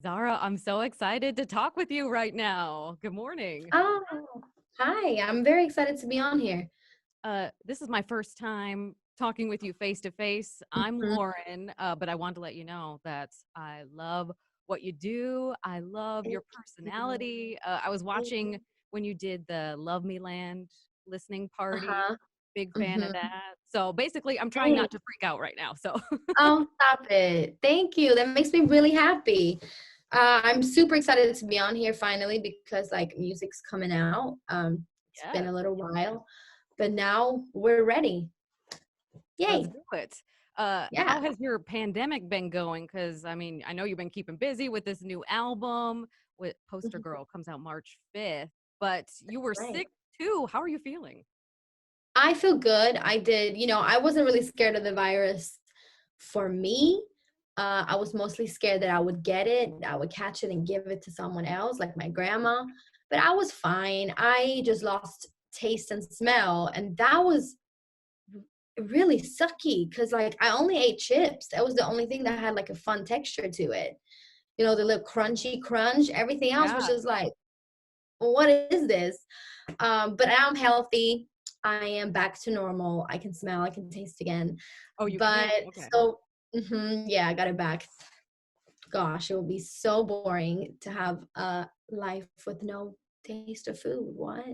Zara, I'm so excited to talk with you right now. Good morning. Oh, hi. I'm very excited to be on here. This is my first time talking with you face to face. I'm Mhm. Lauren, but I want to let you know that I love what you do. I love Thank your you. personality. I was Thank you. watching when you did the Love Me Land listening party. Uh-huh. Big fan of Mhm. that. So basically, I'm trying not Thanks. to freak out right now. So, Oh, stop it. Thank you. That makes me really happy. I'm super excited to be on here finally because like music's coming out. It's been yes. a little while, but now we're ready. Let's Yay. do it. How Yeah, has your pandemic been going? Because I mean, I know you've been keeping busy with this new album. With Poster mhm, Girl comes out March 5th, but you were right. sick too. How are you feeling? I feel good. I wasn't really scared of the virus for me. I was mostly scared that I would get it, I would catch it and give it to someone else, like my grandma. But I was fine. I just lost taste and smell. And that was really sucky because, like, I only ate chips. That was the only thing that had like a fun texture to it. The little crunchy crunch. Everything else was Yeah. just like, what is this? But I'm healthy. I am back to normal. I can smell, I can taste again. Oh, you But can? Okay. yeah, I got it back. Gosh, it would be so boring to have a life with no taste of food. What?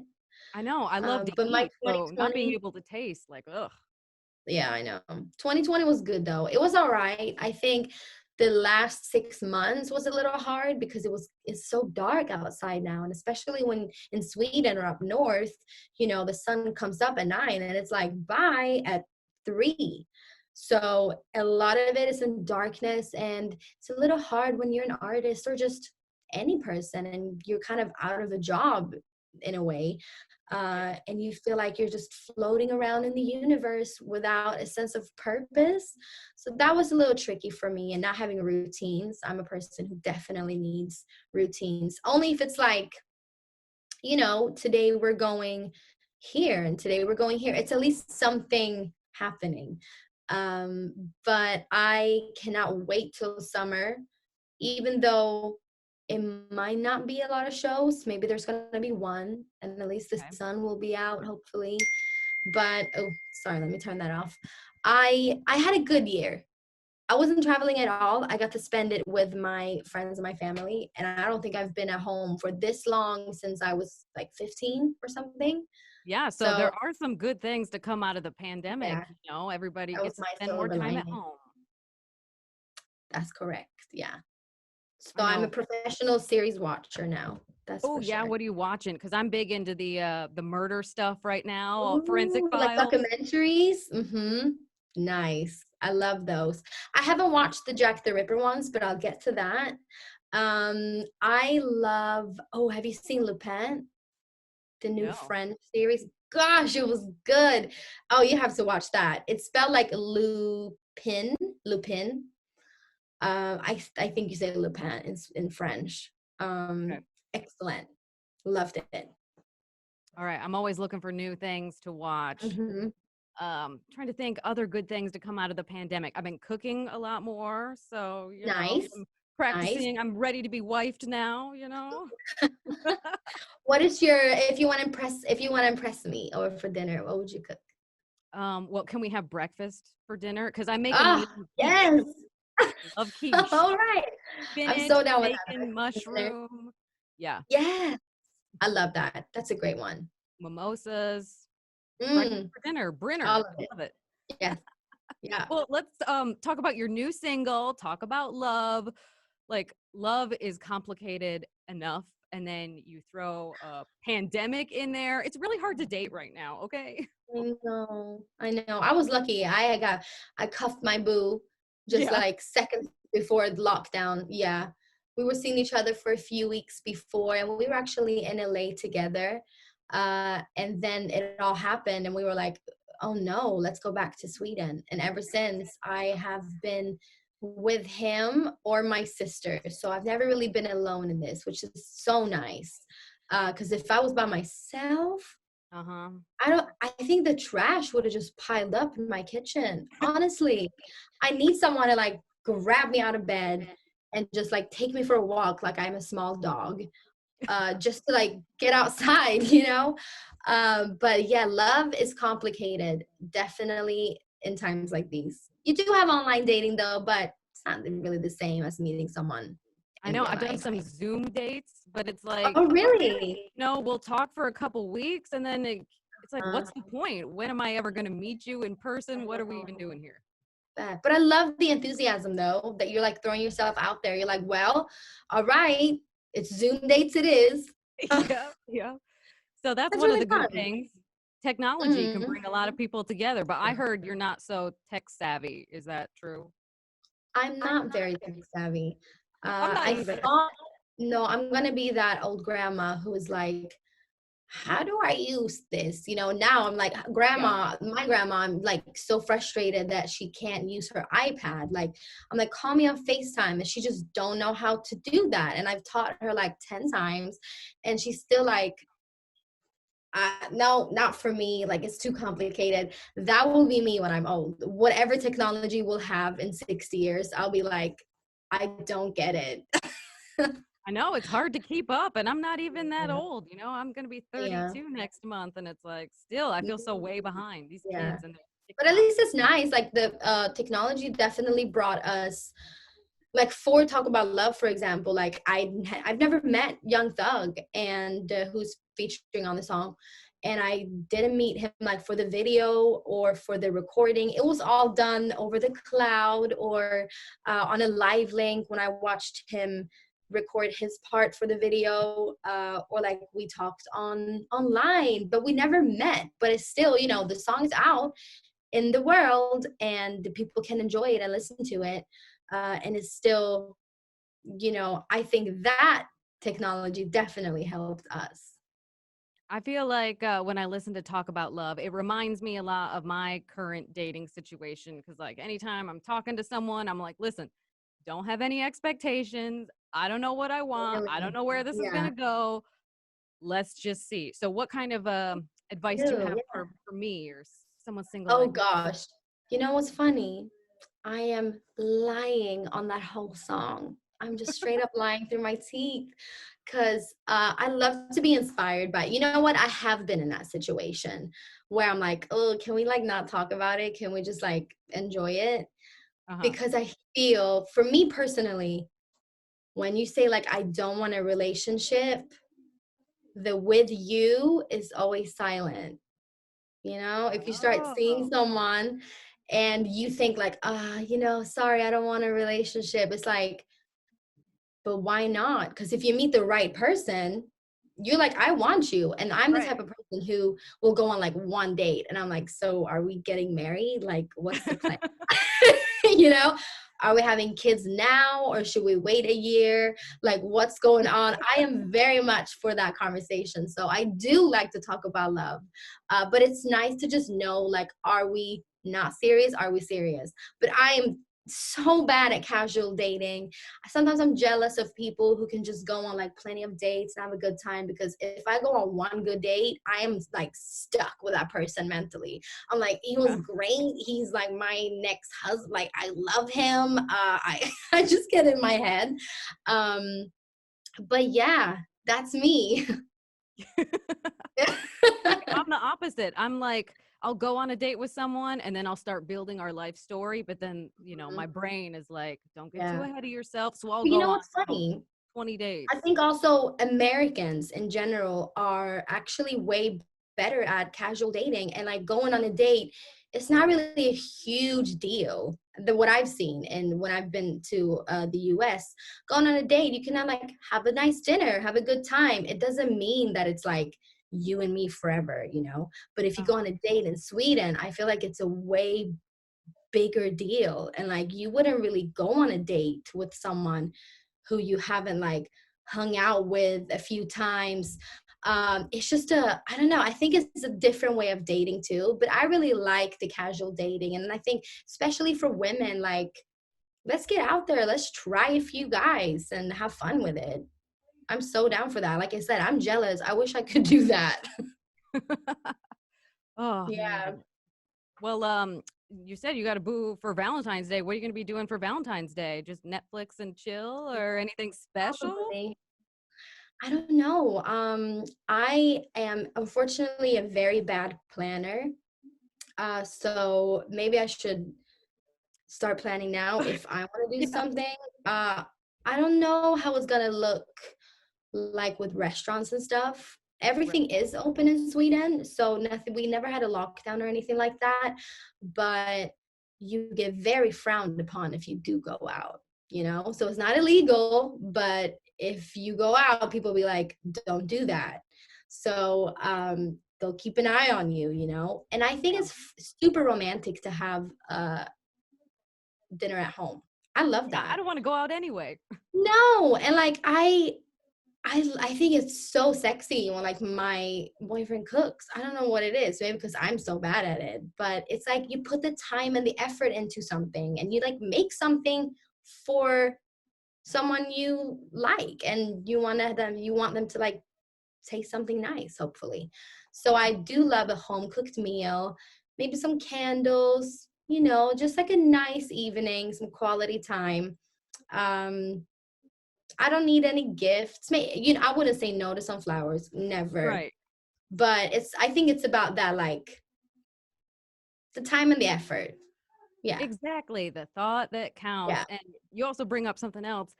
I know. I love to But my eat, so not being 2020, able to taste, like, ugh. yeah, I know. 2020 was good though. It was all right. I think the last 6 months was a little hard because it's so dark outside now, and especially when in Sweden or up north, the sun comes up at 9 and it's like bye at 3. So a lot of it is in darkness, and it's a little hard when you're an artist or just any person and you're kind of out of a job in a way, and you feel like you're just floating around in the universe without a sense of purpose. So that was a little tricky for me, and not having routines. I'm a person who definitely needs routines, only if it's like, today we're going here and today we're going here. It's at least something happening. But I cannot wait till summer, even though it might not be a lot of shows. Maybe there's going to be one, and at least the Okay. sun will be out, hopefully. But oh, sorry, let me turn that off. I had a good year. I wasn't traveling at all. I got to spend it with my friends and my family, and I don't think I've been at home for this long since I was like 15 or something. Yeah. So So there are some good things to come out of the pandemic. yeah, Everybody that was gets to my spend more silver time at lining. home. That's correct. Yeah. So I I'm a know. professional series watcher now. That's Oh for yeah, sure. what are you watching? Because I'm big into the murder stuff right now, forensic Ooh, like files. documentaries? Mm-hmm. Nice. I love those. I haven't watched the Jack the Ripper ones, but I'll get to that. I love, oh, have you seen Lupin? The new No. French series? Gosh, it was good. Oh, you have to watch that. It's spelled like Lupin, Lupin. I think you say Lupin in French. Okay. Excellent. Loved it. All right. I'm always looking for new things to watch. Hmm. Trying to think other good things to come out of the pandemic. I've been cooking a lot more, so Nice. I'm Nice. practicing. I'm ready to be wifed now. What is your if you want to impress me over for dinner, what would you cook? Well, can we have breakfast for dinner? Because I'm making Ah, mean quiche. yes. Love quiche. All right. I'm Spinach, so down with that bacon, for dinner. mushroom. Yeah. Yeah, I love that. That's a great one. Mimosas. Breakfast Mm, for dinner. all Brinner. of I it. love it. Yes. Yeah. Well, let's talk about your new single, talk about love. Like love is complicated enough and then you throw a pandemic in there. It's really hard to date right now, okay? I know. I know. I was lucky. I cuffed my boo just Yeah. like seconds before the lockdown. Yeah. We were seeing each other for a few weeks before, and we were actually in LA together. And then it all happened, and we were like, oh no, let's go back to Sweden. And ever since, I have been with him or my sister. So I've never really been alone in this, which is so nice. Because if I was by myself, Uh-huh. I think the trash would have just piled up in my kitchen. Honestly, I need someone to like grab me out of bed and just like take me for a walk like I'm a small dog, just to like get outside, you know? But yeah, love is complicated, definitely in times like these. You do have online dating though, but it's not really the same as meeting someone I in know real I've done life. some Zoom dates, but it's like, Oh, really? no, we'll talk for a couple weeks and then it's like, Uh, what's the point? When am I ever going to meet you in person? I What are we even know. doing here? But I love the enthusiasm though, that you're like throwing yourself out there. You're like, well, all right, it's Zoom dates it is. Yeah, yeah. So that's That's one of really the good fun. things. Technology can Mhm. bring a lot of people together, but I heard you're not so tech savvy. Is that true? I'm not very tech savvy. I'm not I either. thought, no, I'm gonna be that old grandma who is like, how do I use this? You know, now I'm like, Yeah. grandma, my grandma, I'm like so frustrated that she can't use her iPad. Like, I'm like, call me on FaceTime. And she just don't know how to do that. And I've taught her like 10 times. And she's still like, no, not for me. Like, it's too complicated. That will be me when I'm old. Whatever technology we'll have in 60 years, I'll be like, I don't get it. I know it's hard to keep up, and I'm not even that Yeah. old. I'm going to be Yeah. 32 next month, and it's like, still, I feel so way behind these Yeah. kids and their But at TikTok. least it's nice. Like the technology definitely brought us, like for Talk About Love, for example, like I've never met Young Thug and who's featuring on the song, and I didn't meet him like for the video or for the recording. It was all done over the cloud or on a live link when I watched him record his part for the video, or like we talked on online, but we never met. But it's still, you know, the song is out in the world and the people can enjoy it and listen to it, and it's still, you know, I think that technology definitely helped us. I feel like when I listen to Talk About Love, it reminds me a lot of my current dating situation. Cause like anytime I'm talking to someone, I'm like, listen, don't have any expectations. I don't know what I want. I don't Really? know where this is going Yeah. to go. Let's just see. So, what kind of advice do you Ew, have yeah. for me or someone single Oh like me? gosh, you know what's funny? I am lying on that whole song. I'm just straight up lying through my teeth because I love to be inspired by, you know what? I have been in that situation where I'm like, oh, can we like not talk about it? Can we just like enjoy it? Uh huh. Because I feel, for me personally, when you say like, I don't want a relationship, the with you is always silent. You know, if you start seeing Oh, someone and you think like, you know, sorry, I don't want a relationship. It's like, but why not? Because if you meet the right person, you're like, I want you. And I'm the type right. of person who will go on like one date. And I'm like, so are we getting married? Like, what's the plan? You know, are we having kids now or should we wait a year? Like, what's going on? I am very much for that conversation. So I do like to talk about love, but it's nice to just know, like, are we not serious? Are we serious? But I am so bad at casual dating. Sometimes I'm jealous of people who can just go on like plenty of dates and have a good time, because if I go on one good date, I am like stuck with that person mentally. I'm like, he was Yeah. great. He's like my next husband. Like, I love him. I I just get in my head. Um, but yeah, that's me. See, I'm the opposite. I'm like, I'll go on a date with someone and then I'll start building our life story. But then, my brain is like, don't get too Yeah. ahead of yourself. So I'll But you go know on, what's funny? 20 I dates. think also Americans in general are actually way better at casual dating, and like going on a date. It's not really a huge deal. What I've seen, and when I've been to the U.S., going on a date, you can have a nice dinner, have a good time. It doesn't mean that it's like you and me forever, you know. But if you go Uh-huh. on a date in Sweden, I feel like it's a way bigger deal, and like you wouldn't really go on a date with someone who you haven't like hung out with a few times. It's just I don't know, I think it's a different way of dating too, but I really like the casual dating. And I think especially for women, like, let's get out there, let's try a few guys and have fun with it. I'm so down for that. Like I said, I'm jealous. I wish I could do that. Oh Yeah. man. Well, you said you got to boo for Valentine's Day. What are you going to be doing for Valentine's Day? Just Netflix and chill, or anything special? Probably. I don't know. I am unfortunately a very bad planner. So maybe I should start planning now if I want to do Yeah, something. Uh, I don't know how it's gonna look like with restaurants and stuff. right. Everything is open in Sweden, so nothing. We never had a lockdown or anything like that. But you get very frowned upon if you do go out. So it's not illegal, but if you go out, people be like, "Don't do that." So they'll keep an eye on you. And I think Yeah. it's super romantic to have dinner at home. I love Yeah, I that. don't want to go out anyway. No, and like I think it's so sexy when like my boyfriend cooks. I don't know what it is, maybe because I'm so bad at it, but it's like you put the time and the effort into something and you like make something for someone you like and you want them to like taste something nice, hopefully. So I do love a home cooked meal, maybe some candles, just like a nice evening, some quality time. Um, I don't need any gifts. I wouldn't say no to some flowers, never. Right. But I think it's about that, like the time and the effort. Yeah, Exactly. The thought that counts. yeah. And you also bring up something else.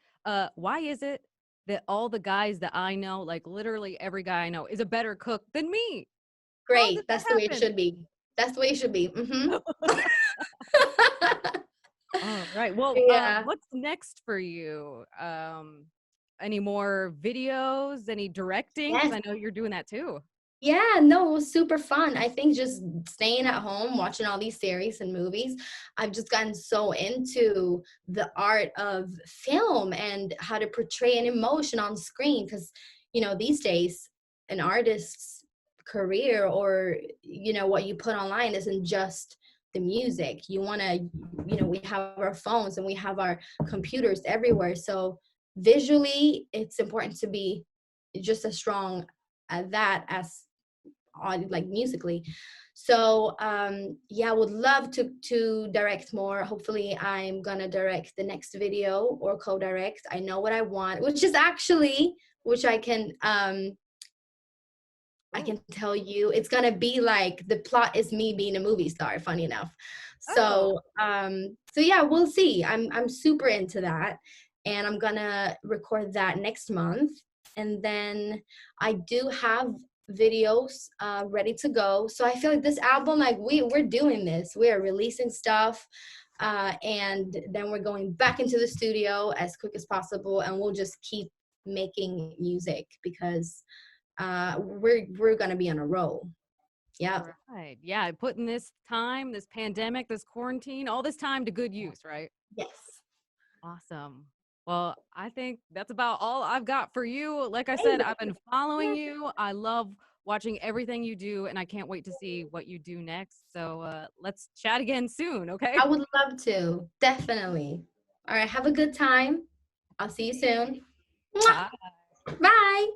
Why is it that all the guys that I know, like literally every guy I know, is a better cook than me? How did Great. that That's the way it happen? should be. That's the way it should be. All right. Well, Yeah. what's next for you? Any more videos? Any directing? Because Yes. I know you're doing that too. Yeah, no, it was super fun. I think just staying at home, watching all these series and movies, I've just gotten so into the art of film and how to portray an emotion on screen. Because, these days, an artist's career or, what you put online isn't just the music. We have our phones and we have our computers everywhere. So visually, it's important to be just as strong at that as on like musically. So yeah, would love to direct more. Hopefully I'm gonna direct the next video or co-direct. I know what I want, which I Ooh. can tell you, it's gonna be like the plot is me being a movie star, funny enough. Oh, So yeah, we'll see. I'm super into that. And I'm gonna record that next month. And then I do have videos ready to go. So I feel like this album, like we're doing this. We are releasing stuff. And then we're going back into the studio as quick as possible and we'll just keep making music because we're gonna be on a roll. Yeah. right. Yeah. Putting this time, this pandemic, this quarantine, all this time to good use, right? Yes. Awesome. Well, I think that's about all I've got for you. Like I Same said, I've been following here. you. I love watching everything you do, and I can't wait to see what you do next. So let's chat again soon, okay? I would love to. Definitely. All right. Have a good time. I'll see you soon. Mwah. Bye. Bye.